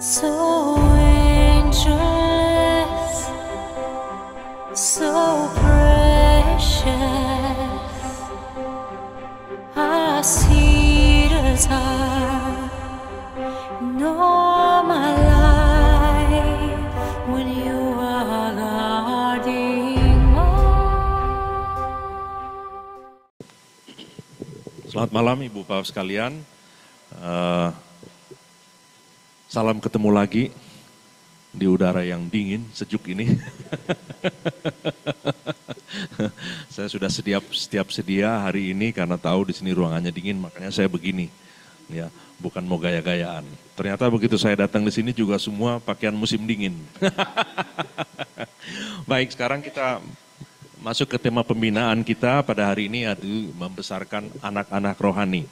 So angeless, so precious, I see desire in all my life when you are guarding Selamat malam Ibu Bapak sekalian. Salam ketemu lagi di udara yang dingin, sejuk ini. Saya sudah setiap sedia hari ini karena tahu di sini ruangannya dingin, makanya saya begini. Ya, bukan mau gaya-gayaan. Ternyata begitu saya datang di sini juga semua pakaian musim dingin. Baik, sekarang kita masuk ke tema pembinaan kita pada hari ini, yaitu membesarkan anak-anak rohani.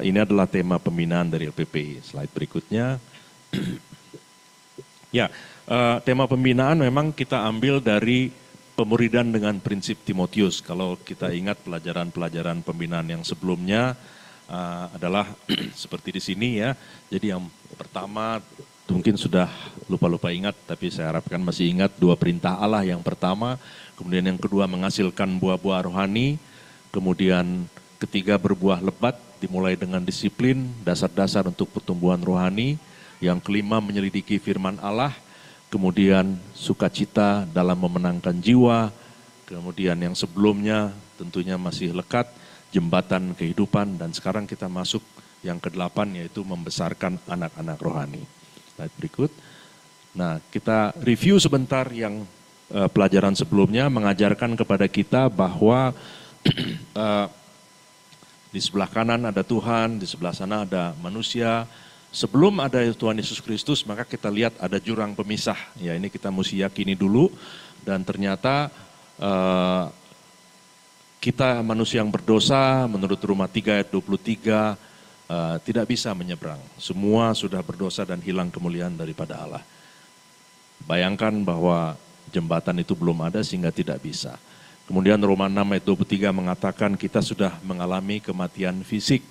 Ini adalah tema pembinaan dari LPPI. Slide berikutnya. Ya, tema pembinaan memang kita ambil dari pemuridan dengan prinsip Timotius. Kalau kita ingat pelajaran-pelajaran pembinaan yang sebelumnya adalah seperti di sini ya. Jadi yang pertama mungkin sudah lupa-lupa ingat, tapi saya harapkan masih ingat dua perintah Allah. Yang pertama, kemudian yang kedua menghasilkan buah-buah rohani, kemudian ketiga berbuah lebat, dimulai dengan disiplin, dasar-dasar untuk pertumbuhan rohani. Yang kelima menyelidiki firman Allah, kemudian sukacita dalam memenangkan jiwa. Kemudian yang sebelumnya tentunya masih lekat, jembatan kehidupan. Dan sekarang kita masuk yang ke-8 yaitu membesarkan anak-anak rohani. Slide berikut. Nah, kita review sebentar yang pelajaran sebelumnya mengajarkan kepada kita bahwa di sebelah kanan ada Tuhan, di sebelah sana ada manusia. Sebelum ada Tuhan Yesus Kristus, maka kita lihat ada jurang pemisah. Ya, ini kita mesti yakini dulu. Dan ternyata kita manusia yang berdosa, menurut Roma 3 ayat 23, tidak bisa menyeberang. Semua sudah berdosa dan hilang kemuliaan daripada Allah. Bayangkan bahwa jembatan itu belum ada sehingga tidak bisa. Kemudian Roma 6 ayat 23 mengatakan kita sudah mengalami kematian fisik,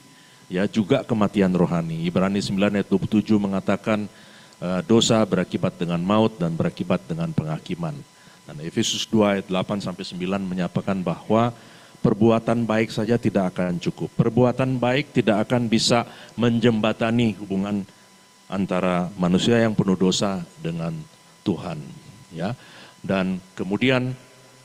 ya juga kematian rohani. Ibrani 9 ayat 27 mengatakan dosa berakibat dengan maut dan berakibat dengan penghakiman. Dan Efesus 2 ayat 8 sampai 9 menyatakan bahwa perbuatan baik saja tidak akan cukup. Perbuatan baik tidak akan bisa menjembatani hubungan antara manusia yang penuh dosa dengan Tuhan, ya. Dan kemudian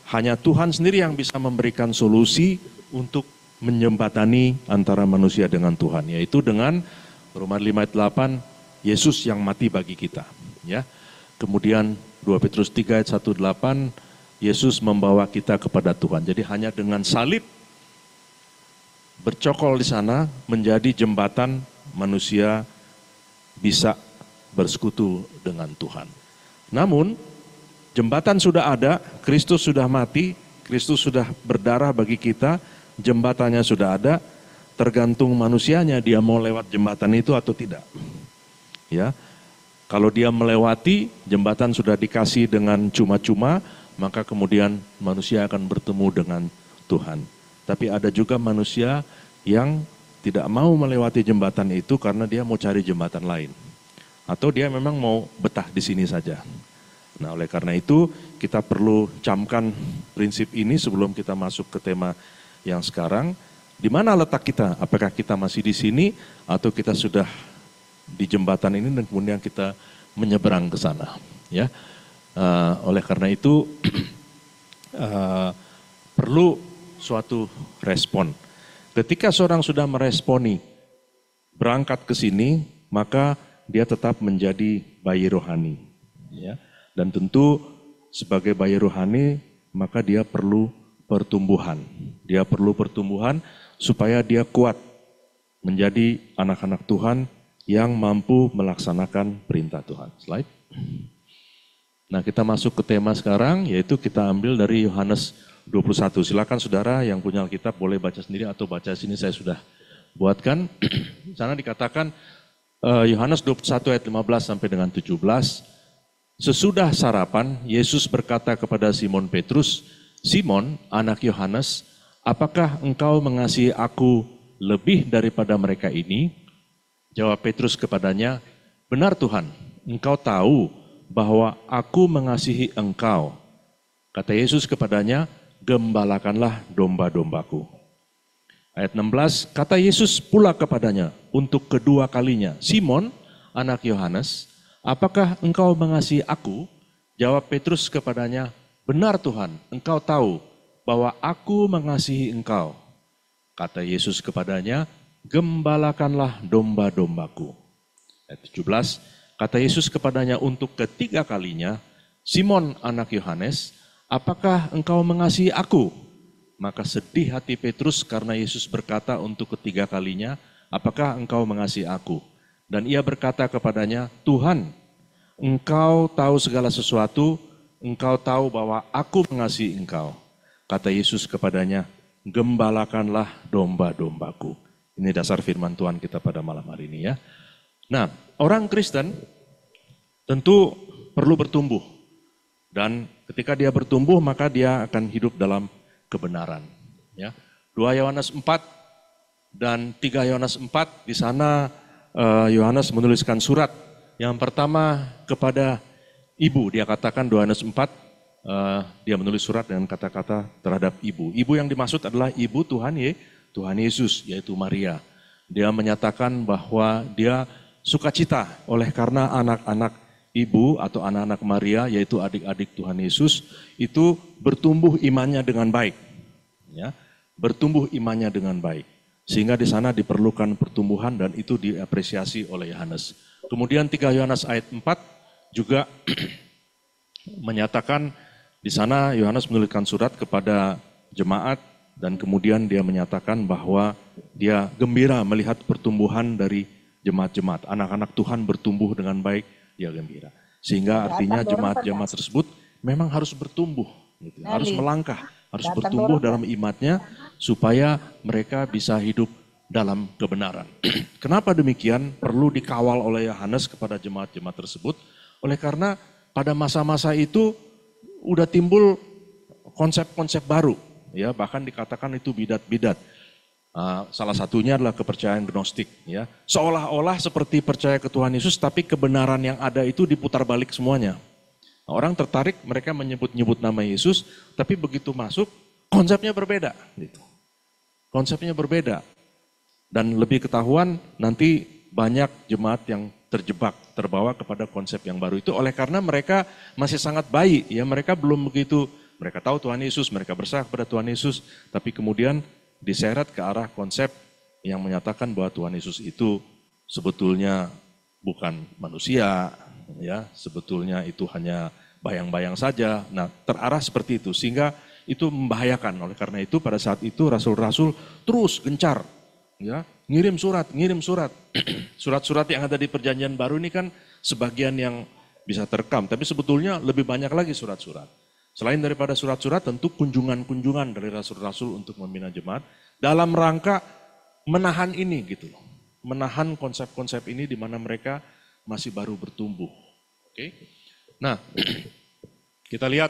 hanya Tuhan sendiri yang bisa memberikan solusi untuk menjembatani antara manusia dengan Tuhan, yaitu dengan Roma 5 ayat 8, Yesus yang mati bagi kita, ya. Kemudian 2 Petrus 3 ayat 1-8, Yesus membawa kita kepada Tuhan. Jadi hanya dengan salib bercokol di sana menjadi jembatan manusia bisa bersekutu dengan Tuhan. Namun jembatan sudah ada, Kristus sudah mati, Kristus sudah berdarah bagi kita, jembatannya sudah ada, tergantung manusianya dia mau lewat jembatan itu atau tidak. Ya, kalau dia melewati, jembatan sudah dikasih dengan cuma-cuma, maka kemudian manusia akan bertemu dengan Tuhan. Tapi ada juga manusia yang tidak mau melewati jembatan itu karena dia mau cari jembatan lain. Atau dia memang mau betah di sini saja. Nah, oleh karena itu kita perlu camkan prinsip ini sebelum kita masuk ke tema yang sekarang. Di mana letak kita? Apakah kita masih di sini atau kita sudah di jembatan ini dan kemudian kita menyeberang ke sana? Ya, oleh karena itu perlu suatu respon. Ketika seorang sudah meresponi berangkat ke sini, maka dia tetap menjadi bayi rohani. Ya. Dan tentu sebagai bayi rohani, maka dia perlu pertumbuhan. Dia perlu pertumbuhan supaya dia kuat menjadi anak-anak Tuhan yang mampu melaksanakan perintah Tuhan. Slide. Nah, kita masuk ke tema sekarang, yaitu kita ambil dari Yohanes 21. Silakan saudara yang punya Alkitab boleh baca sendiri atau baca sini, saya sudah buatkan. Di sana dikatakan Yohanes 21 ayat 15 sampai dengan 17. Sesudah sarapan, Yesus berkata kepada Simon Petrus, Simon, anak Yohanes, apakah engkau mengasihi aku lebih daripada mereka ini? Jawab Petrus kepadanya, benar Tuhan, engkau tahu bahwa aku mengasihi engkau. Kata Yesus kepadanya, gembalakanlah domba-dombaku. Ayat 16, kata Yesus pula kepadanya untuk kedua kalinya, Simon, anak Yohanes, apakah engkau mengasihi aku? Jawab Petrus kepadanya, benar Tuhan, engkau tahu bahwa aku mengasihi engkau. Kata Yesus kepadanya, gembalakanlah domba-dombaku. Ayat 17, kata Yesus kepadanya untuk ketiga kalinya, Simon anak Yohanes, apakah engkau mengasihi aku? Maka sedih hati Petrus karena Yesus berkata untuk ketiga kalinya, apakah engkau mengasihi aku? Dan ia berkata kepadanya, Tuhan, engkau tahu segala sesuatu, engkau tahu bahwa aku mengasihi engkau. Kata Yesus kepadanya, gembalakanlah domba-dombaku. Ini dasar firman Tuhan kita pada malam hari ini ya. Nah, orang Kristen tentu perlu bertumbuh. Dan ketika dia bertumbuh maka dia akan hidup dalam kebenaran. Ya. 2 Yohanes 4 dan 3 Yohanes 4 di sana Yohanes menuliskan surat. Yang pertama kepada ibu, dia katakan 2 Yohanes 4, dia menulis surat dengan kata-kata terhadap ibu. Ibu yang dimaksud adalah ibu Tuhan Yesus, yaitu Maria. Dia menyatakan bahwa dia sukacita oleh karena anak-anak ibu atau anak-anak Maria, yaitu adik-adik Tuhan Yesus, itu bertumbuh imannya dengan baik. Ya, bertumbuh imannya dengan baik. Sehingga di sana diperlukan pertumbuhan dan itu diapresiasi oleh Yohanes. Kemudian 3 Yohanes ayat 4 juga menyatakan di sana Yohanes menuliskan surat kepada jemaat dan kemudian dia menyatakan bahwa dia gembira melihat pertumbuhan dari jemaat-jemaat. Anak-anak Tuhan bertumbuh dengan baik, dia gembira. Sehingga artinya jemaat-jemaat tersebut memang harus bertumbuh, gitu. Harus melangkah, harus bertumbuh dalam imannya supaya mereka bisa hidup dalam kebenaran. Kenapa demikian? Perlu dikawal oleh Yohanes kepada jemaat-jemaat tersebut. Oleh karena pada masa-masa itu udah timbul konsep-konsep baru, ya bahkan dikatakan itu bidat-bidat. Salah satunya adalah kepercayaan gnostik, ya seolah-olah seperti percaya ke Tuhan Yesus, tapi kebenaran yang ada itu diputar balik semuanya. Nah, orang tertarik, mereka menyebut-nyebut nama Yesus, tapi begitu masuk konsepnya berbeda, gitu. Konsepnya berbeda, dan lebih ketahuan nanti banyak jemaat yang terbawa kepada konsep yang baru itu oleh karena mereka masih sangat baik, ya mereka belum begitu, mereka tahu Tuhan Yesus, mereka berserah kepada Tuhan Yesus, tapi kemudian diseret ke arah konsep yang menyatakan bahwa Tuhan Yesus itu sebetulnya bukan manusia, ya sebetulnya itu hanya bayang-bayang saja. Nah, terarah seperti itu sehingga itu membahayakan. Oleh karena itu pada saat itu rasul-rasul terus gencar, ya ngirim surat. Surat-surat yang ada di Perjanjian Baru ini kan sebagian yang bisa terekam, tapi sebetulnya lebih banyak lagi surat-surat. Selain daripada surat-surat, tentu kunjungan-kunjungan dari rasul-rasul untuk membina jemaat dalam rangka menahan ini gitu loh. Menahan konsep-konsep ini di mana mereka masih baru bertumbuh. Oke. Nah, kita lihat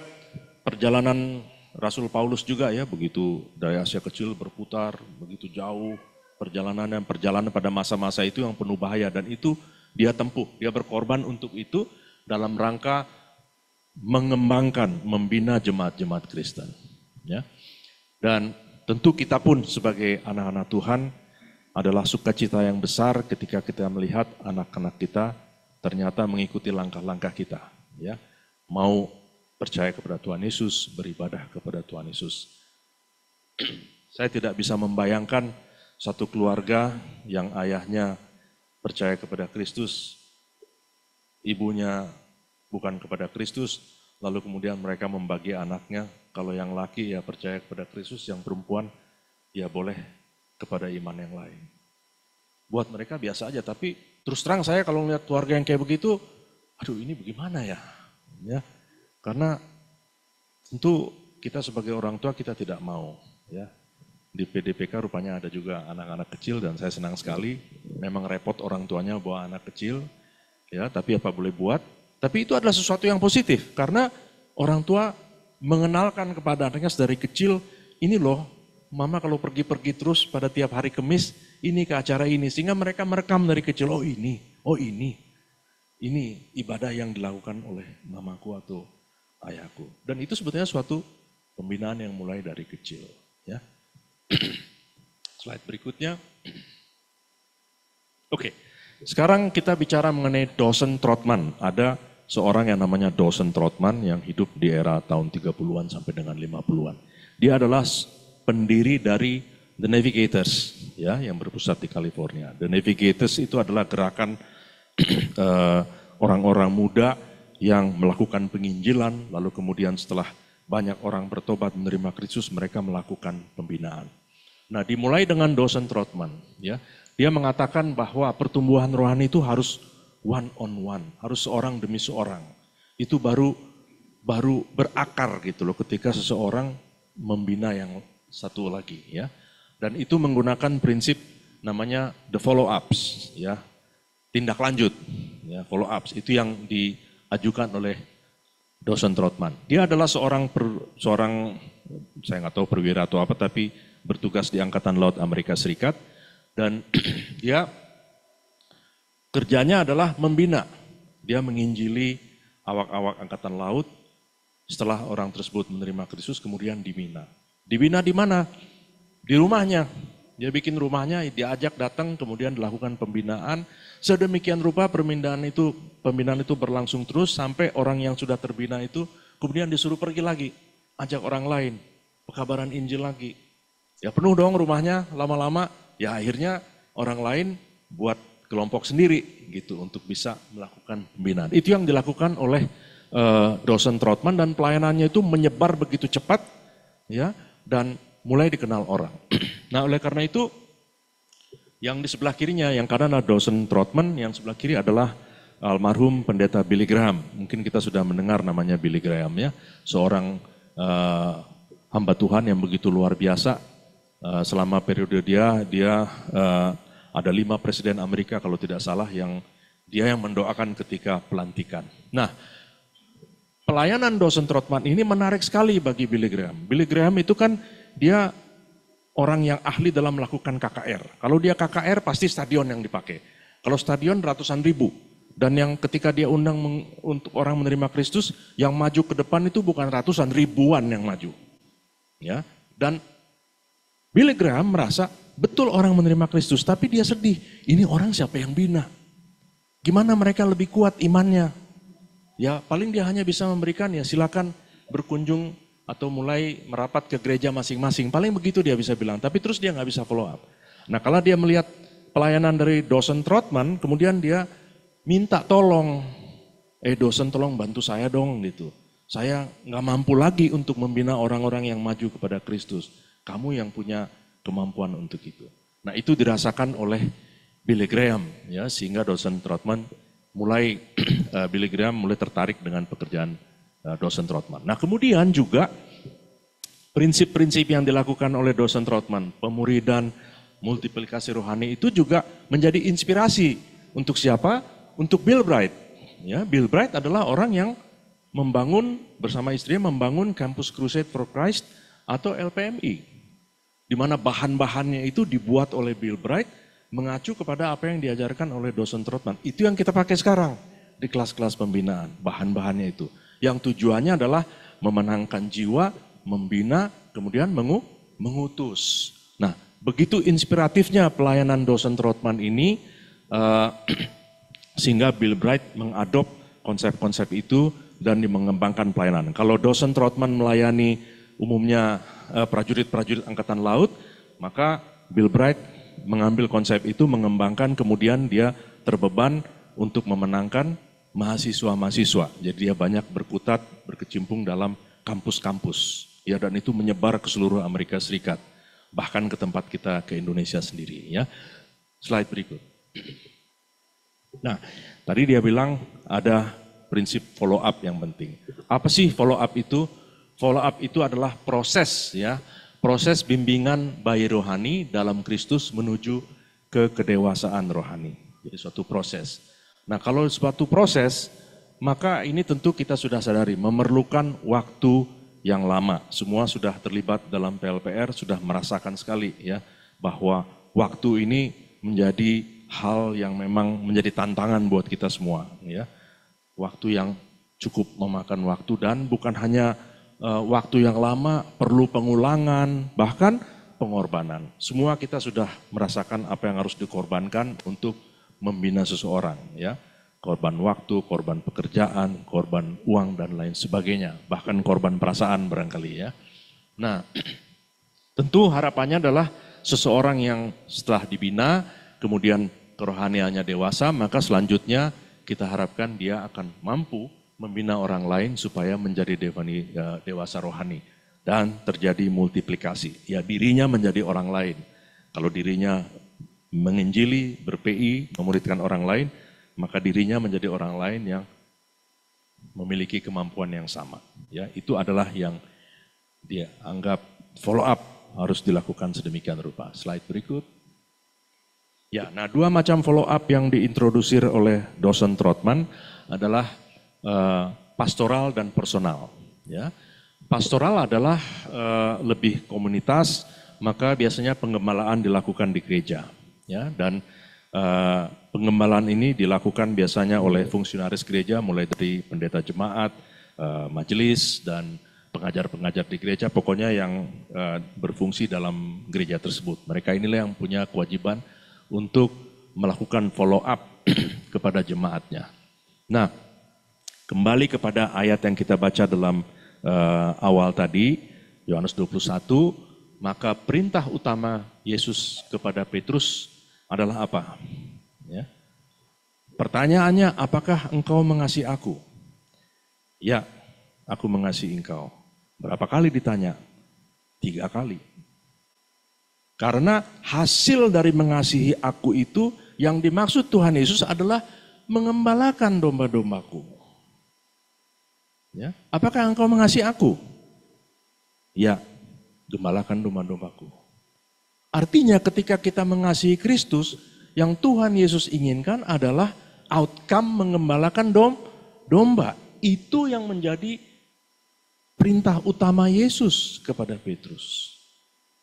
perjalanan Rasul Paulus juga ya, begitu dari Asia Kecil berputar, begitu jauh perjalanan pada masa-masa itu yang penuh bahaya dan itu dia tempuh, dia berkorban untuk itu dalam rangka mengembangkan, membina jemaat-jemaat Kristen. Ya. Dan tentu kita pun sebagai anak-anak Tuhan adalah sukacita yang besar ketika kita melihat anak-anak kita ternyata mengikuti langkah-langkah kita. Ya. Mau percaya kepada Tuhan Yesus, beribadah kepada Tuhan Yesus. Saya tidak bisa membayangkan satu keluarga yang ayahnya percaya kepada Kristus, ibunya bukan kepada Kristus, lalu kemudian mereka membagi anaknya, kalau yang laki ya percaya kepada Kristus, yang perempuan ya boleh kepada iman yang lain. Buat mereka biasa aja, tapi terus terang saya kalau melihat keluarga yang kayak begitu, aduh ini bagaimana ya? Ya, karena tentu kita sebagai orang tua kita tidak mau, ya. Di PDPK rupanya ada juga anak-anak kecil dan saya senang sekali. Memang repot orang tuanya bawa anak kecil, ya. Tapi apa boleh buat? Tapi itu adalah sesuatu yang positif karena orang tua mengenalkan kepada anaknya dari kecil, ini loh, mama kalau pergi-pergi terus pada tiap hari Kamis ini ke acara ini, sehingga mereka merekam dari kecil. Oh ini, ini ibadah yang dilakukan oleh mamaku atau ayahku. Dan itu sebetulnya suatu pembinaan yang mulai dari kecil. Ya. Slide berikutnya. Oke, sekarang kita bicara mengenai Dawson Trotman. Ada seorang yang namanya Dawson Trotman yang hidup di era tahun 30-an sampai dengan 50-an. Dia adalah pendiri dari The Navigators, ya, yang berpusat di California. The Navigators itu adalah gerakan orang-orang muda yang melakukan penginjilan, lalu kemudian setelah banyak orang bertobat menerima Kristus, mereka melakukan pembinaan. Nah, dimulai dengan Dawson Trotman, ya. Dia mengatakan bahwa pertumbuhan rohani itu harus one on one, harus seorang demi seorang. Itu baru berakar gitu loh ketika seseorang membina yang satu lagi, ya. Dan itu menggunakan prinsip namanya the follow ups, ya. Tindak lanjut, ya, follow ups, itu yang diajukan oleh Dawson Trotman. Dia adalah seorang saya nggak tahu perwira atau apa, tapi bertugas di Angkatan Laut Amerika Serikat, dan dia kerjanya adalah membina. Dia menginjili awak-awak Angkatan Laut. Setelah orang tersebut menerima Kristus, kemudian dibina. Dibina di mana? Di rumahnya. Dia bikin rumahnya, diajak datang, kemudian dilakukan pembinaan. Sedemikian rupa pembinaan itu berlangsung terus sampai orang yang sudah terbina itu kemudian disuruh pergi lagi, ajak orang lain, pekabaran Injil lagi. Ya penuh dong rumahnya, lama-lama ya akhirnya orang lain buat kelompok sendiri gitu untuk bisa melakukan pembinaan. Itu yang dilakukan oleh Dawson Trotman, dan pelayanannya itu menyebar begitu cepat, ya, dan mulai dikenal orang. Nah, oleh karena itu yang di sebelah kirinya, yang kanan adalah Dawson Trotman, yang sebelah kiri adalah almarhum pendeta Billy Graham. Mungkin kita sudah mendengar namanya Billy Graham, ya, seorang hamba Tuhan yang begitu luar biasa. Selama periode dia ada 5 presiden Amerika kalau tidak salah yang mendoakan ketika pelantikan. Nah, pelayanan Dawson Trotman ini menarik sekali bagi Billy Graham. Billy Graham itu kan dia orang yang ahli dalam melakukan KKR. Kalau dia KKR pasti stadion yang dipakai. Kalau stadion ratusan ribu. Dan yang ketika dia undang untuk orang menerima Kristus, yang maju ke depan itu bukan ratusan, ribuan yang maju. Ya. Dan Billy Graham merasa betul orang menerima Kristus, tapi dia sedih. Ini orang siapa yang bina? Gimana mereka lebih kuat imannya? Ya paling dia hanya bisa memberikan, ya silakan berkunjung atau mulai merapat ke gereja masing-masing. Paling begitu dia bisa bilang, tapi terus dia nggak bisa follow up. Nah kalau dia melihat pelayanan dari Dawson Trotman, kemudian dia minta tolong, Dawson tolong bantu saya dong gitu. Saya nggak mampu lagi untuk membina orang-orang yang maju kepada Kristus. Kamu yang punya kemampuan untuk itu. Nah itu dirasakan oleh Billy Graham, ya, sehingga Dawson Trotman Billy Graham mulai tertarik dengan pekerjaan Dawson Trotman. Nah kemudian juga prinsip-prinsip yang dilakukan oleh Dawson Trotman, pemuridan, multiplikasi rohani itu juga menjadi inspirasi untuk siapa? Untuk Bill Bright. Ya, Bill Bright adalah orang yang bersama istrinya membangun Campus Crusade for Christ atau LPMI. Di mana bahan-bahannya itu dibuat oleh Bill Bright mengacu kepada apa yang diajarkan oleh Dawson Trotman. Itu yang kita pakai sekarang di kelas-kelas pembinaan, bahan-bahannya itu. Yang tujuannya adalah memenangkan jiwa, membina, kemudian mengutus. Nah, begitu inspiratifnya pelayanan Dawson Trotman ini, sehingga Bill Bright mengadop konsep-konsep itu dan mengembangkan pelayanan. Kalau Dawson Trotman melayani umumnya prajurit-prajurit Angkatan Laut, maka Bill Bright mengambil konsep itu, mengembangkan, kemudian dia terbeban untuk memenangkan mahasiswa-mahasiswa. Jadi dia banyak berkutat, berkecimpung dalam kampus-kampus. Ya, dan itu menyebar ke seluruh Amerika Serikat. Bahkan ke tempat kita, ke Indonesia sendiri. Ya. Slide berikut. Nah, tadi dia bilang ada prinsip follow up yang penting. Apa sih follow up itu? Follow up itu adalah proses, ya. Proses bimbingan bayi rohani dalam Kristus menuju ke kedewasaan rohani. Jadi suatu proses. Nah kalau suatu proses, maka ini tentu kita sudah sadari memerlukan waktu yang lama. Semua sudah terlibat dalam PLPR, sudah merasakan sekali ya bahwa waktu ini menjadi hal yang memang menjadi tantangan buat kita semua, ya. Waktu yang cukup memakan waktu dan bukan hanya waktu yang lama, perlu pengulangan, bahkan pengorbanan. Semua kita sudah merasakan apa yang harus dikorbankan untuk membina seseorang, ya. Korban waktu, korban pekerjaan, korban uang dan lain sebagainya, bahkan korban perasaan barangkali, ya. Nah, tentu harapannya adalah seseorang yang setelah dibina, kemudian kerohaniannya dewasa, maka selanjutnya kita harapkan dia akan mampu membina orang lain supaya menjadi dewasa rohani dan terjadi multiplikasi. Ya, dirinya menjadi orang lain. Kalau dirinya menginjili, ber-PI, memuridkan orang lain, maka dirinya menjadi orang lain yang memiliki kemampuan yang sama. Ya, itu adalah yang dia anggap follow up harus dilakukan sedemikian rupa. Slide berikut. Ya, nah 2 macam follow up yang diintrodusir oleh Dawson Trotman adalah pastoral dan personal. Ya, pastoral adalah lebih komunitas, maka biasanya penggembalaan dilakukan di gereja. Ya, dan penggembalaan ini dilakukan biasanya oleh fungsionaris gereja, mulai dari pendeta jemaat, majelis, dan pengajar-pengajar di gereja, pokoknya yang berfungsi dalam gereja tersebut. Mereka inilah yang punya kewajiban untuk melakukan follow up kepada jemaatnya. Nah, kembali kepada ayat yang kita baca dalam awal tadi, Yohanes 21, maka perintah utama Yesus kepada Petrus adalah apa? Ya. Pertanyaannya, apakah engkau mengasihi aku? Ya, aku mengasihi engkau. Berapa kali ditanya? 3 kali. Karena hasil dari mengasihi aku itu, yang dimaksud Tuhan Yesus adalah mengembalakan domba-dombaku. Ya, apakah engkau mengasihi aku? Ya, gembalakan domba-dombaku. Artinya ketika kita mengasihi Kristus, yang Tuhan Yesus inginkan adalah outcome mengembalakan domba. Itu yang menjadi perintah utama Yesus kepada Petrus.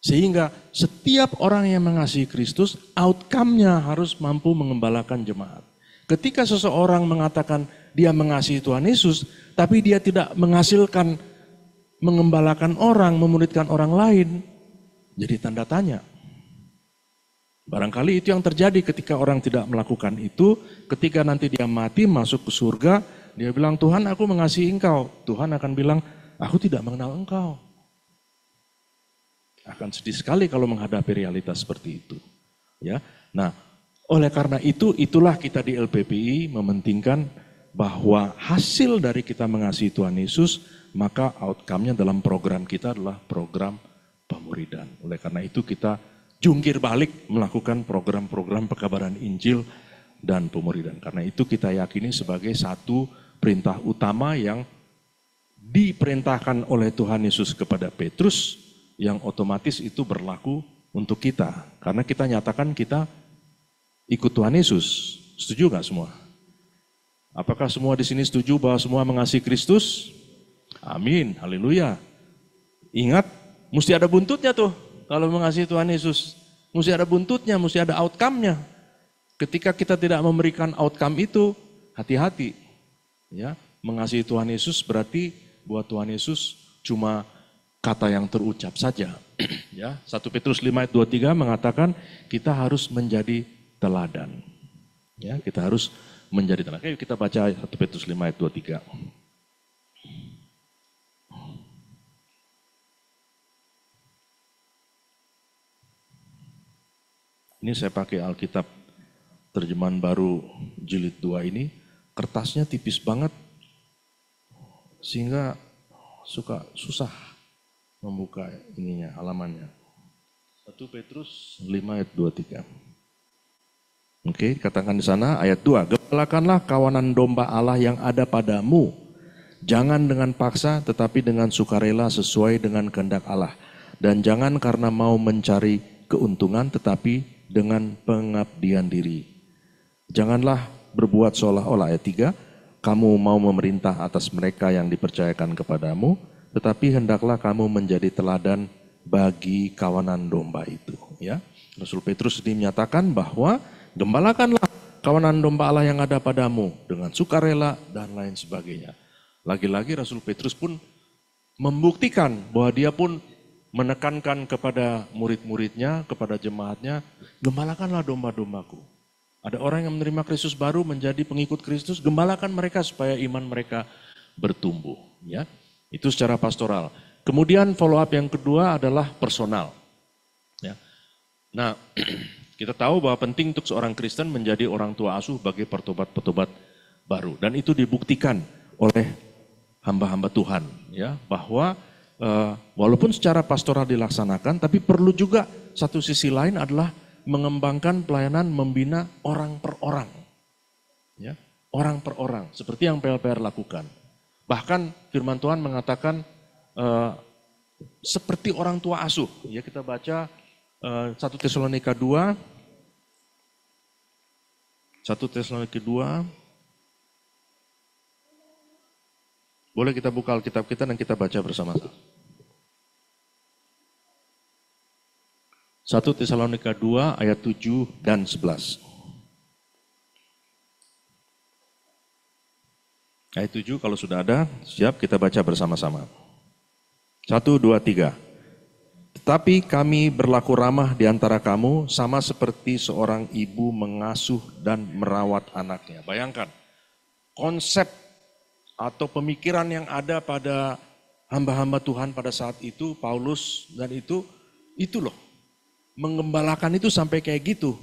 Sehingga setiap orang yang mengasihi Kristus, outcome-nya harus mampu mengembalakan jemaat. Ketika seseorang mengatakan dia mengasihi Tuhan Yesus, tapi dia tidak menghasilkan mengembalakan orang, memuridkan orang lain, jadi tanda tanya. Barangkali itu yang terjadi ketika orang tidak melakukan itu, ketika nanti dia mati masuk ke surga, dia bilang, Tuhan aku mengasihi engkau. Tuhan akan bilang, aku tidak mengenal engkau. Akan sedih sekali kalau menghadapi realitas seperti itu. Ya, nah oleh karena itu, itulah kita di LPPI mementingkan bahwa hasil dari kita mengasihi Tuhan Yesus, maka outcome-nya dalam program kita adalah program pemuridan. Oleh karena itu kita jungkir balik melakukan program-program pekabaran Injil dan pemuridan. Karena itu kita yakini sebagai satu perintah utama yang diperintahkan oleh Tuhan Yesus kepada Petrus, yang otomatis itu berlaku untuk kita. Karena kita nyatakan kita ikut Tuhan Yesus. Setuju gak semua? Apakah semua di sini setuju bahwa semua mengasihi Kristus? Amin, haleluya. Ingat, mesti ada buntutnya tuh. Kalau mengasihi Tuhan Yesus, mesti ada buntutnya, mesti ada outcome-nya. Ketika kita tidak memberikan outcome itu, hati-hati. Ya, mengasihi Tuhan Yesus berarti buat Tuhan Yesus cuma kata yang terucap saja. Ya, 1 Petrus 5 ayat 23 mengatakan kita harus menjadi teladan. Ya, kita harus menjadi teladan. Oke, kita baca 1 Petrus 5 ayat 23. Ini saya pakai Alkitab terjemahan baru jilid 2 ini. Kertasnya tipis banget sehingga susah membuka ininya, halamannya. 1 Petrus 5 ayat 23. Oke, katakan di sana ayat 2. Gembalakanlah kawanan domba Allah yang ada padamu. Jangan dengan paksa tetapi dengan sukarela sesuai dengan kehendak Allah. Dan jangan karena mau mencari keuntungan tetapi dengan pengabdian diri. Janganlah berbuat seolah-olah, ayat 3, kamu mau memerintah atas mereka yang dipercayakan kepadamu, tetapi hendaklah kamu menjadi teladan bagi kawanan domba itu. Ya, Rasul Petrus ini menyatakan bahwa Gembalakanlah kawanan domba Allah yang ada padamu dengan sukarela dan lain sebagainya. Lagi-lagi Rasul Petrus pun membuktikan bahwa dia pun menekankan kepada murid-muridnya, kepada jemaatnya, gembalakanlah domba-dombaku. Ada orang yang menerima Kristus baru menjadi pengikut Kristus, gembalakan mereka supaya iman mereka bertumbuh. Ya, itu secara pastoral. Kemudian follow up yang kedua adalah personal. Ya. Nah, kita tahu bahwa penting untuk seorang Kristen menjadi orang tua asuh bagi pertobat-pertobat baru. Dan itu dibuktikan oleh hamba-hamba Tuhan. Ya, bahwa walaupun secara pastoral dilaksanakan, tapi perlu juga satu sisi lain adalah mengembangkan pelayanan membina orang per orang. Ya, orang per orang, seperti yang PLPR lakukan. Bahkan firman Tuhan mengatakan seperti orang tua asuh. Ya, kita baca 1 Tesalonika 2. 1 Tesalonika 2. Boleh kita buka Alkitab kita dan kita baca bersama-sama. 1 Tesalonika 2 ayat 7 dan 11. Ayat 7 kalau sudah ada, siap kita baca bersama-sama. 1, 2, 3. Tetapi kami berlaku ramah di antara kamu sama seperti seorang ibu mengasuh dan merawat anaknya. Bayangkan, konsep atau pemikiran yang ada pada hamba-hamba Tuhan pada saat itu, Paulus dan itu loh. Menggembalakan itu sampai kayak gitu.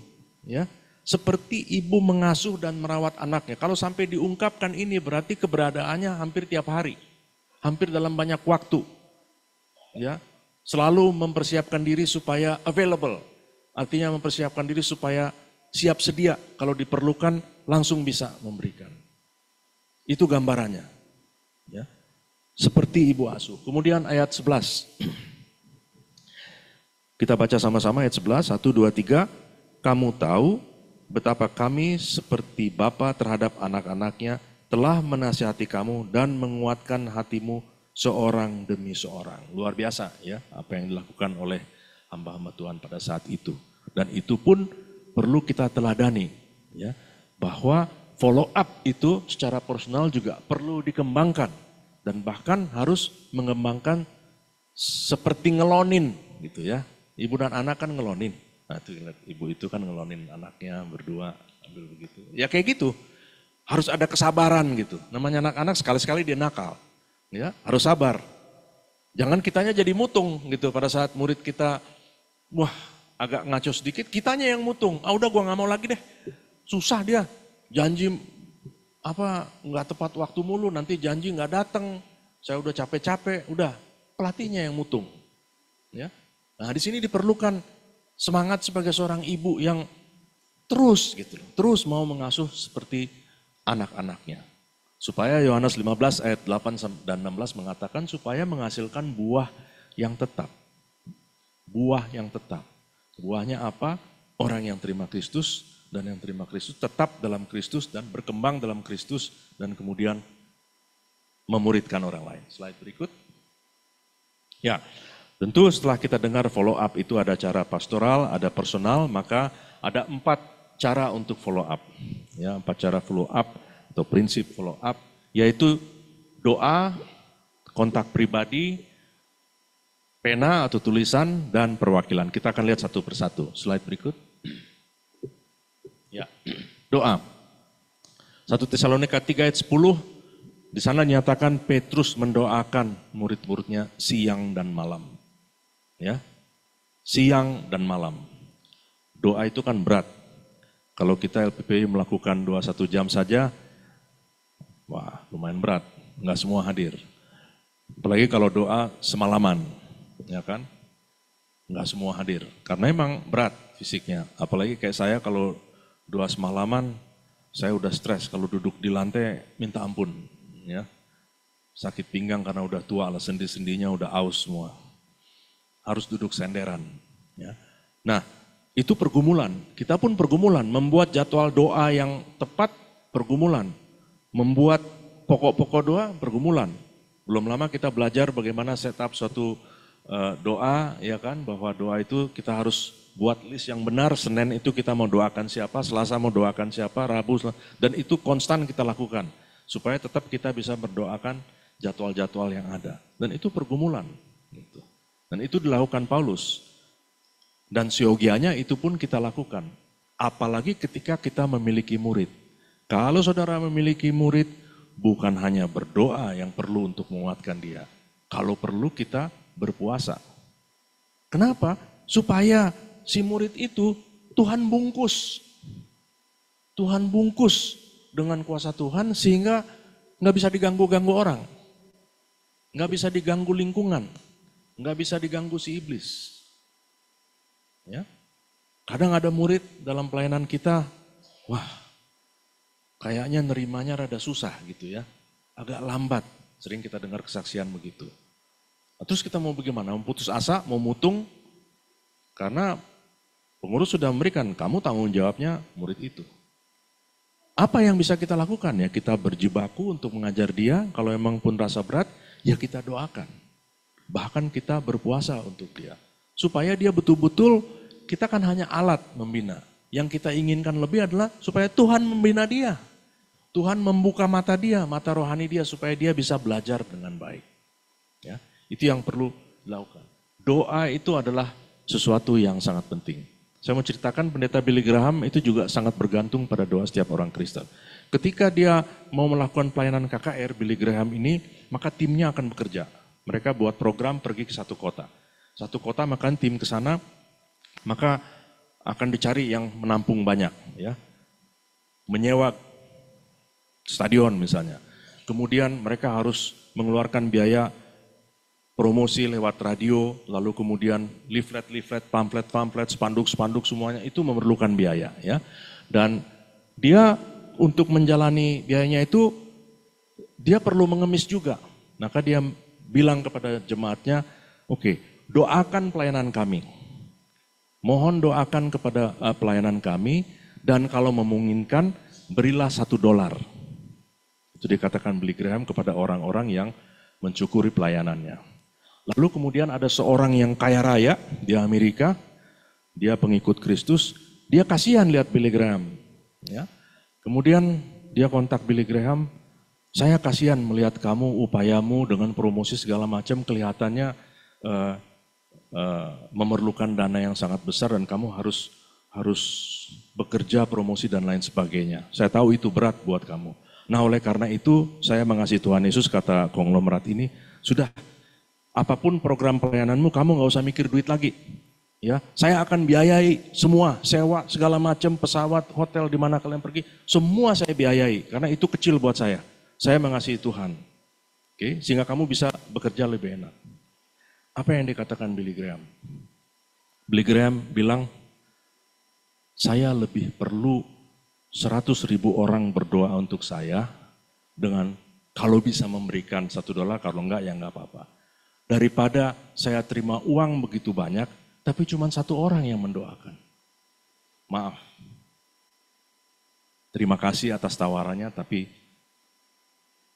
Ya, seperti ibu mengasuh dan merawat anaknya. Kalau sampai diungkapkan ini berarti keberadaannya hampir tiap hari. Hampir dalam banyak waktu. Ya, selalu mempersiapkan diri supaya available. Artinya mempersiapkan diri supaya siap sedia kalau diperlukan langsung bisa memberikan. Itu gambarannya. Ya. Seperti ibu asuh. Kemudian ayat 11. Kita baca sama-sama ayat 11. 1, 2, 3. Kamu tahu betapa kami seperti bapa terhadap anak-anaknya telah menasihati kamu dan menguatkan hatimu seorang demi seorang. Luar biasa ya apa yang dilakukan oleh hamba-hamba Tuhan pada saat itu. Dan itu pun perlu kita teladani ya, bahwa follow up itu secara personal juga perlu dikembangkan dan bahkan harus mengembangkan seperti ngelonin gitu ya. Ibu dan anak kan ngelonin. Nah, tuh, ibu itu kan ngelonin anaknya berdua ambil begitu. Ya kayak gitu. Harus ada kesabaran gitu. Namanya anak-anak sekali-sekali dia nakal. Ya, harus sabar. Jangan kitanya jadi mutung gitu pada saat murid kita wah agak ngaco sedikit, kitanya yang mutung. Ah udah gua nggak mau lagi deh. Susah dia. Janji nggak tepat waktu mulu, nanti janji nggak datang. Saya udah capek-capek, udah pelatihnya yang mutung. Ya. Nah, di sini diperlukan semangat sebagai seorang ibu yang terus terus mau mengasuh seperti anak-anaknya. Supaya Yohanes 15 ayat 8 dan 16 mengatakan supaya menghasilkan buah yang tetap. Buah yang tetap. Buahnya apa? Orang yang terima Kristus dan yang terima Kristus tetap dalam Kristus dan berkembang dalam Kristus dan kemudian memuridkan orang lain. Slide berikut. Ya, tentu setelah kita dengar follow up itu ada cara pastoral, ada personal, maka ada 4 cara untuk follow up. Ya, 4 cara follow up atau prinsip follow up, yaitu doa, kontak pribadi, pena atau tulisan, dan perwakilan. Kita akan lihat satu persatu. Slide berikut. Ya, doa. 1 Tesalonika 3 ayat 10, di sana nyatakan Petrus mendoakan murid-muridnya siang dan malam. Ya, siang dan malam. Doa itu kan berat. Kalau kita LPPI melakukan doa 1 jam saja, wah lumayan berat, nggak semua hadir. Apalagi kalau doa semalaman, ya kan, nggak semua hadir. Karena emang berat fisiknya. Apalagi kayak saya kalau doa semalaman, saya udah stres. Kalau duduk di lantai minta ampun, ya sakit pinggang karena udah tua lah, sendi-sendinya udah aus semua. Harus duduk senderan. Ya. Nah, itu pergumulan. Kita pun pergumulan, membuat jadwal doa yang tepat, pergumulan. Membuat pokok-pokok doa, pergumulan. Belum lama kita belajar bagaimana setup suatu doa, ya kan, bahwa doa itu kita harus buat list yang benar, Senin itu kita mau doakan siapa, Selasa mau doakan siapa, Rabu, dan itu konstan kita lakukan. Supaya tetap kita bisa berdoakan jadwal-jadwal yang ada. Dan itu pergumulan. Gitu. Dan itu dilakukan Paulus. Dan siogianya itu pun kita lakukan. Apalagi ketika kita memiliki murid. Kalau saudara memiliki murid, bukan hanya berdoa yang perlu untuk menguatkan dia. Kalau perlu kita berpuasa. Kenapa? Supaya si murid itu Tuhan bungkus. Tuhan bungkus dengan kuasa Tuhan sehingga nggak bisa diganggu-ganggu orang. Nggak bisa diganggu lingkungan. Nggak bisa diganggu si iblis. Ya. Kadang ada murid dalam pelayanan kita, wah kayaknya nerimanya rada susah gitu ya. Agak lambat. Sering kita dengar kesaksian begitu. Nah, terus kita mau bagaimana? Mau putus asa, mau mutung? Karena pengurus sudah memberikan, kamu tanggung jawabnya murid itu. Apa yang bisa kita lakukan? Ya kita berjibaku untuk mengajar dia, kalau emang pun rasa berat, ya kita doakan. Bahkan kita berpuasa untuk dia. Supaya dia betul-betul, kita kan hanya alat membina. Yang kita inginkan lebih adalah supaya Tuhan membina dia. Tuhan membuka mata dia, mata rohani dia supaya dia bisa belajar dengan baik. Ya, itu yang perlu dilakukan. Doa itu adalah sesuatu yang sangat penting. Saya mau ceritakan pendeta Billy Graham itu juga sangat bergantung pada doa setiap orang Kristen. Ketika dia mau melakukan pelayanan KKR, Billy Graham ini, maka timnya akan bekerja. Mereka buat program pergi ke satu kota. Satu kota maka tim ke sana, maka akan dicari yang menampung banyak. Ya, menyewa stadion misalnya. Kemudian mereka harus mengeluarkan biaya promosi lewat radio, lalu kemudian leaflet-leaflet, pamflet-pamflet, spanduk-spanduk semuanya itu memerlukan biaya ya. Dan dia untuk menjalani biayanya itu dia perlu mengemis juga. Maka dia bilang kepada jemaatnya, oke, doakan pelayanan kami. Mohon doakan kepada pelayanan kami dan kalau memungkinkan berilah $1. Itu dikatakan Billy Graham kepada orang-orang yang mencukuri pelayanannya. Lalu kemudian ada seorang yang kaya raya di Amerika, dia pengikut Kristus, dia kasihan lihat Billy Graham. Ya. Kemudian dia kontak Billy Graham, saya kasihan melihat kamu upayamu dengan promosi segala macam kelihatannya memerlukan dana yang sangat besar dan kamu harus bekerja promosi dan lain sebagainya. Saya tahu itu berat buat kamu. Nah oleh karena itu saya mengasihi Tuhan Yesus, kata konglomerat ini, sudah apapun program pelayananmu kamu gak usah mikir duit lagi. Ya, saya akan biayai semua, sewa segala macam, pesawat, hotel di mana kalian pergi, semua saya biayai karena itu kecil buat saya. Saya mengasihi Tuhan. Oke, sehingga kamu bisa bekerja lebih enak. Apa yang dikatakan Billy Graham? Billy Graham bilang, saya lebih perlu 100.000 orang berdoa untuk saya dengan kalau bisa memberikan $1, kalau enggak ya enggak apa-apa. Daripada saya terima uang begitu banyak, tapi cuma 1 orang yang mendoakan. Maaf. Terima kasih atas tawarannya, tapi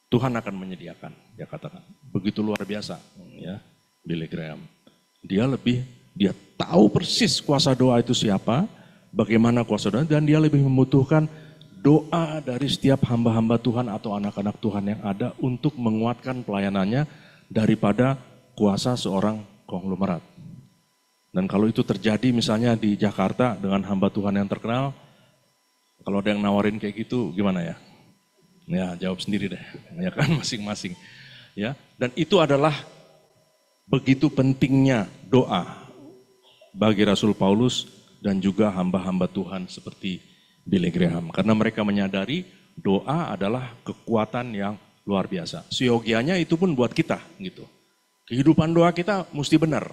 Tuhan akan menyediakan, dia katakan. Begitu luar biasa, ya, Billy Graham. Dia tahu persis kuasa doa itu siapa, bagaimana kuasa doa, dan dia lebih membutuhkan doa dari setiap hamba-hamba Tuhan atau anak-anak Tuhan yang ada untuk menguatkan pelayanannya daripada kuasa seorang konglomerat. Dan kalau itu terjadi misalnya di Jakarta dengan hamba Tuhan yang terkenal, kalau ada yang nawarin kayak gitu gimana ya? Ya jawab sendiri deh, ya kan masing-masing. Ya, dan itu adalah begitu pentingnya doa bagi Rasul Paulus dan juga hamba-hamba Tuhan seperti Billy Graham. Karena mereka menyadari doa adalah kekuatan yang luar biasa. Siogianya itu pun buat kita gitu. Kehidupan doa kita mesti benar.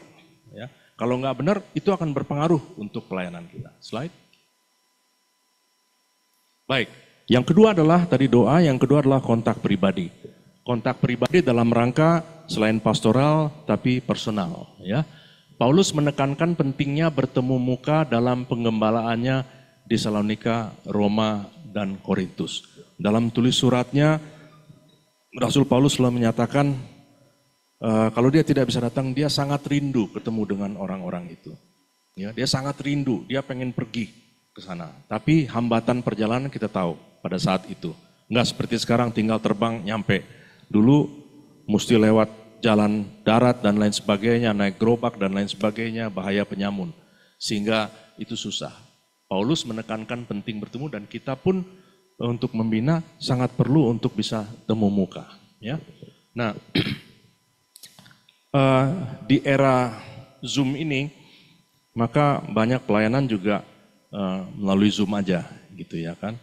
Ya. Kalau nggak benar itu akan berpengaruh untuk pelayanan kita. Slide. Baik, yang kedua adalah tadi doa, yang kedua adalah kontak pribadi. Kontak pribadi dalam rangka selain pastoral tapi personal. Ya. Paulus menekankan pentingnya bertemu muka dalam penggembalaannya di Salonika, Roma, dan Korintus. Dalam tulis suratnya, Rasul Paulus selalu menyatakan kalau dia tidak bisa datang, dia sangat rindu ketemu dengan orang-orang itu. Ya, dia sangat rindu, dia pengen pergi ke sana. Tapi hambatan perjalanan kita tahu pada saat itu. Enggak seperti sekarang tinggal terbang nyampe. Dulu mesti lewat jalan darat dan lain sebagainya, naik gerobak dan lain sebagainya, bahaya penyamun. Sehingga itu susah. Paulus menekankan penting bertemu dan kita pun untuk membina sangat perlu untuk bisa temu muka. Ya. Nah, di era Zoom ini, maka banyak pelayanan juga melalui Zoom aja gitu ya kan.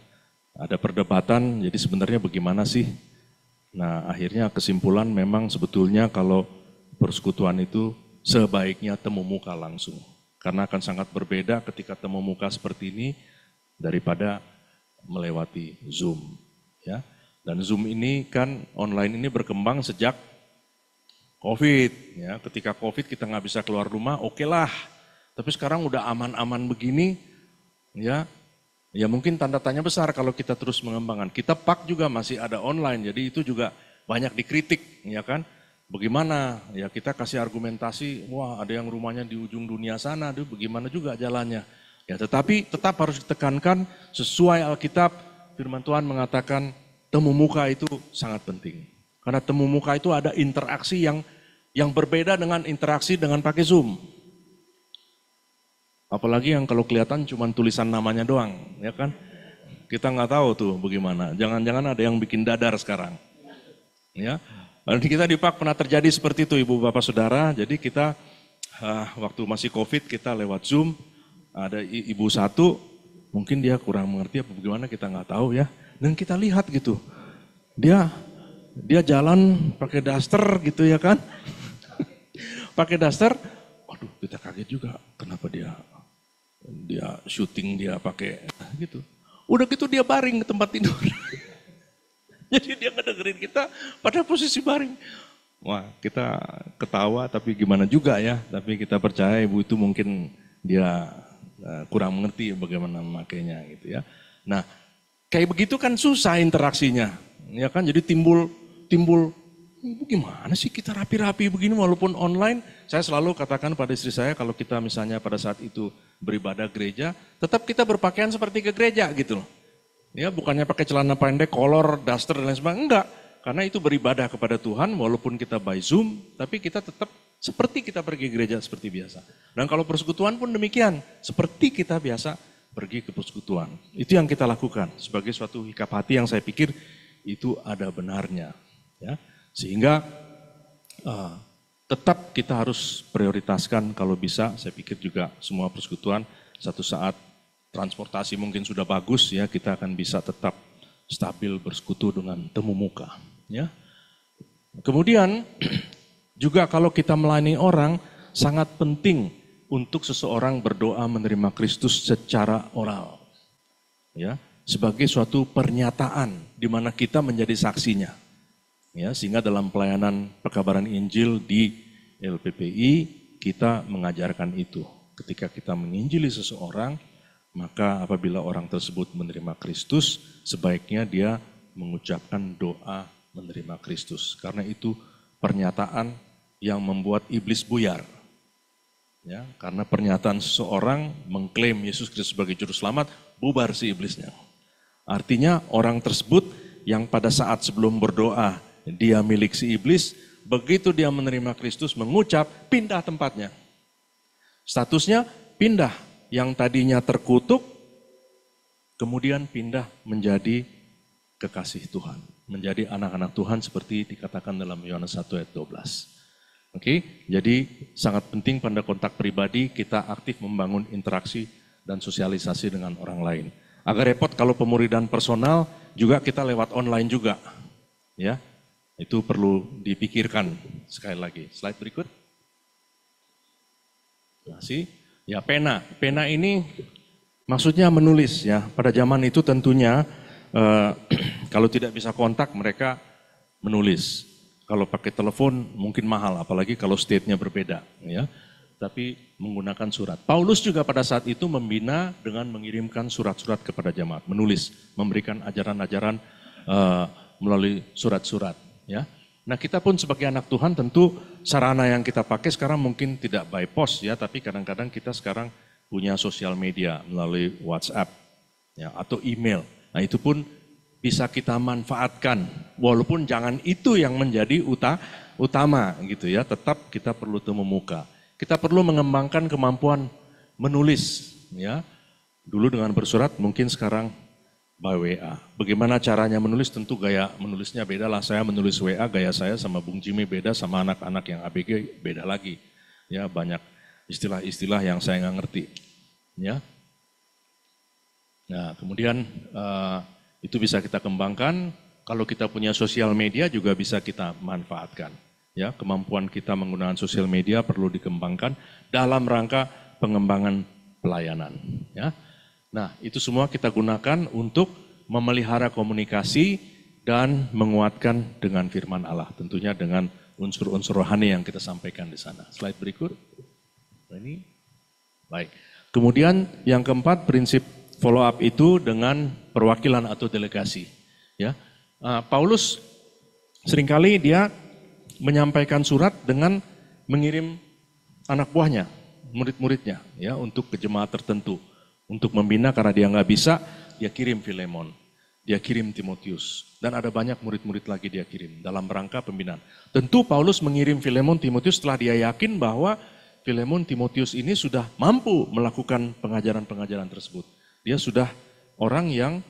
Ada perdebatan, jadi sebenarnya bagaimana sih? Nah akhirnya kesimpulan memang sebetulnya kalau persekutuan itu sebaiknya temu muka langsung. Karena akan sangat berbeda ketika temu muka seperti ini daripada melewati Zoom. Ya. Dan Zoom ini kan online ini berkembang sejak COVID. Ya. Ketika COVID kita nggak bisa keluar rumah, oke lah. Tapi sekarang udah aman-aman begini, ya mungkin tanda tanya besar kalau kita terus mengembangkan. Kita PAK juga masih ada online, jadi itu juga banyak dikritik, ya kan? Bagaimana? Ya kita kasih argumentasi, wah ada yang rumahnya di ujung dunia sana, aduh bagaimana juga jalannya. Ya tetapi tetap harus ditekankan sesuai Alkitab, firman Tuhan mengatakan temu muka itu sangat penting. Karena temu muka itu ada interaksi yang berbeda dengan interaksi dengan pakai Zoom. Apalagi yang kalau kelihatan cuma tulisan namanya doang, ya kan? Kita nggak tahu tuh bagaimana. Jangan-jangan ada yang bikin dadar sekarang. Ya, dan kita di PAK pernah terjadi seperti itu, Ibu Bapak Saudara. Jadi kita waktu masih COVID kita lewat Zoom. Ada ibu satu, mungkin dia kurang mengerti apa bagaimana kita nggak tahu ya. Dan kita lihat gitu, dia jalan pakai daster gitu ya kan? Pakai daster. Waduh, kita kaget juga. Kenapa dia syuting dia pakai gitu. Udah gitu dia baring ke tempat tidur. Jadi dia ngedengerin kita pada posisi baring. Wah, kita ketawa tapi gimana juga ya. Tapi kita percaya ibu itu mungkin dia kurang mengerti bagaimana memakainya gitu ya. Nah, kayak begitu kan susah interaksinya. Ya kan jadi timbul gimana sih kita rapi-rapi begini walaupun online. Saya selalu katakan pada istri saya kalau kita misalnya pada saat itu beribadah gereja, tetap kita berpakaian seperti ke gereja gitu loh. Ya bukannya pakai celana pendek, kolor, daster dan lain sebagainya, enggak. Karena itu beribadah kepada Tuhan walaupun kita by Zoom, tapi kita tetap seperti kita pergi gereja seperti biasa. Dan kalau persekutuan pun demikian, seperti kita biasa pergi ke persekutuan. Itu yang kita lakukan sebagai suatu hikap hati yang saya pikir itu ada benarnya. Ya. Sehingga tetap kita harus prioritaskan kalau bisa, saya pikir juga semua persekutuan satu saat transportasi mungkin sudah bagus ya, kita akan bisa tetap stabil bersekutu dengan temu muka. Ya. Kemudian juga kalau kita melayani orang sangat penting untuk seseorang berdoa menerima Kristus secara oral. Ya, sebagai suatu pernyataan di mana kita menjadi saksinya. Ya, sehingga dalam pelayanan perkabaran Injil di LPPI kita mengajarkan itu. Ketika kita menginjili seseorang, maka apabila orang tersebut menerima Kristus, sebaiknya dia mengucapkan doa menerima Kristus. Karena itu pernyataan yang membuat iblis buyar. Ya, karena pernyataan seseorang mengklaim Yesus Kristus sebagai juru selamat, bubar si iblisnya. Artinya orang tersebut yang pada saat sebelum berdoa dia milik si iblis, begitu dia menerima Kristus mengucap, pindah tempatnya. Statusnya pindah, yang tadinya terkutuk, kemudian pindah menjadi kekasih Tuhan. Menjadi anak-anak Tuhan seperti dikatakan dalam Yohanes 1 ayat 12. Oke, jadi sangat penting pada kontak pribadi kita aktif membangun interaksi dan sosialisasi dengan orang lain. Agak repot kalau pemuridan personal juga kita lewat online juga. Ya. Itu perlu dipikirkan sekali lagi. Slide berikut. Masih. Ya pena. Pena ini maksudnya menulis ya. Pada zaman itu tentunya kalau tidak bisa kontak mereka menulis. Kalau pakai telepon mungkin mahal apalagi kalau state-nya berbeda ya. Tapi menggunakan surat. Paulus juga pada saat itu membina dengan mengirimkan surat-surat kepada jemaat. Menulis, memberikan ajaran-ajaran melalui surat-surat. Ya, nah kita pun sebagai anak Tuhan tentu sarana yang kita pakai sekarang mungkin tidak by post ya, tapi kadang-kadang kita sekarang punya sosial media melalui WhatsApp ya, atau email. Nah itu pun bisa kita manfaatkan, walaupun jangan itu yang menjadi utama gitu ya, tetap kita perlu temu muka. Kita perlu mengembangkan kemampuan menulis ya. Dulu dengan bersurat, mungkin sekarang by WA. Bagaimana caranya menulis? Tentu gaya menulisnya beda lah. Saya menulis WA, gaya saya sama Bung Jimmy beda, sama anak-anak yang ABG beda lagi. Ya banyak istilah-istilah yang saya nggak ngerti. Ya. Nah kemudian itu bisa kita kembangkan. Kalau kita punya sosial media juga bisa kita manfaatkan. Ya, kemampuan kita menggunakan sosial media perlu dikembangkan dalam rangka pengembangan pelayanan. Ya. Nah, itu semua kita gunakan untuk memelihara komunikasi dan menguatkan dengan firman Allah. Tentunya dengan unsur-unsur rohani yang kita sampaikan di sana. Slide berikut. Ini baik. Kemudian yang keempat, prinsip follow up itu dengan perwakilan atau delegasi. Ya, Paulus seringkali dia menyampaikan surat dengan mengirim anak buahnya, murid-muridnya, ya untuk ke jemaat tertentu, untuk membina karena dia nggak bisa, dia kirim Filemon, dia kirim Timotius, dan ada banyak murid-murid lagi dia kirim dalam rangka pembinaan. Tentu Paulus mengirim Filemon, Timotius setelah dia yakin bahwa Filemon, Timotius ini sudah mampu melakukan pengajaran-pengajaran tersebut. Dia sudah orang yang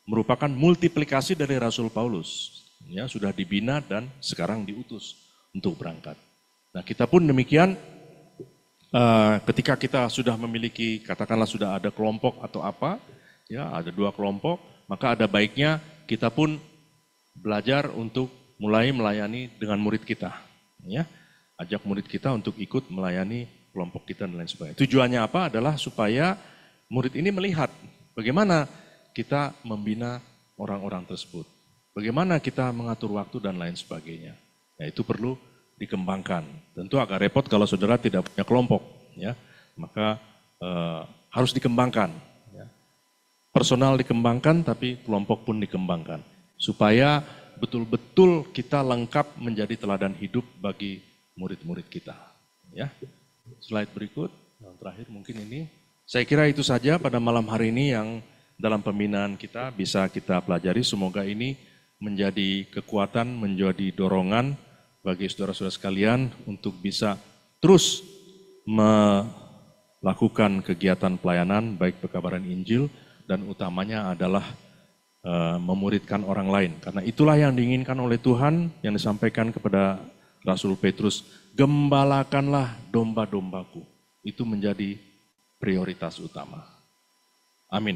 merupakan multiplikasi dari Rasul Paulus. Ya, sudah dibina dan sekarang diutus untuk berangkat. Nah kita pun demikian, ketika kita sudah memiliki, katakanlah sudah ada kelompok atau apa, ya ada 2 kelompok, maka ada baiknya kita pun belajar untuk mulai melayani dengan murid kita. Ya, ajak murid kita untuk ikut melayani kelompok kita dan lain sebagainya. Tujuannya apa? Adalah supaya murid ini melihat bagaimana kita membina orang-orang tersebut. Bagaimana kita mengatur waktu dan lain sebagainya. Ya, itu perlu dikembangkan. Tentu agak repot kalau saudara tidak punya kelompok. Ya, maka harus dikembangkan. Ya. Personal dikembangkan tapi kelompok pun dikembangkan. Supaya betul-betul kita lengkap menjadi teladan hidup bagi murid-murid kita. Ya. Slide berikut, yang terakhir mungkin ini. Saya kira itu saja pada malam hari ini yang dalam pembinaan kita bisa kita pelajari. Semoga ini menjadi kekuatan, menjadi dorongan bagi saudara-saudara sekalian untuk bisa terus melakukan kegiatan pelayanan, baik pekabaran Injil, dan utamanya adalah memuridkan orang lain. Karena itulah yang diinginkan oleh Tuhan yang disampaikan kepada Rasul Petrus, gembalakanlah domba-dombaku. Itu menjadi prioritas utama. Amin.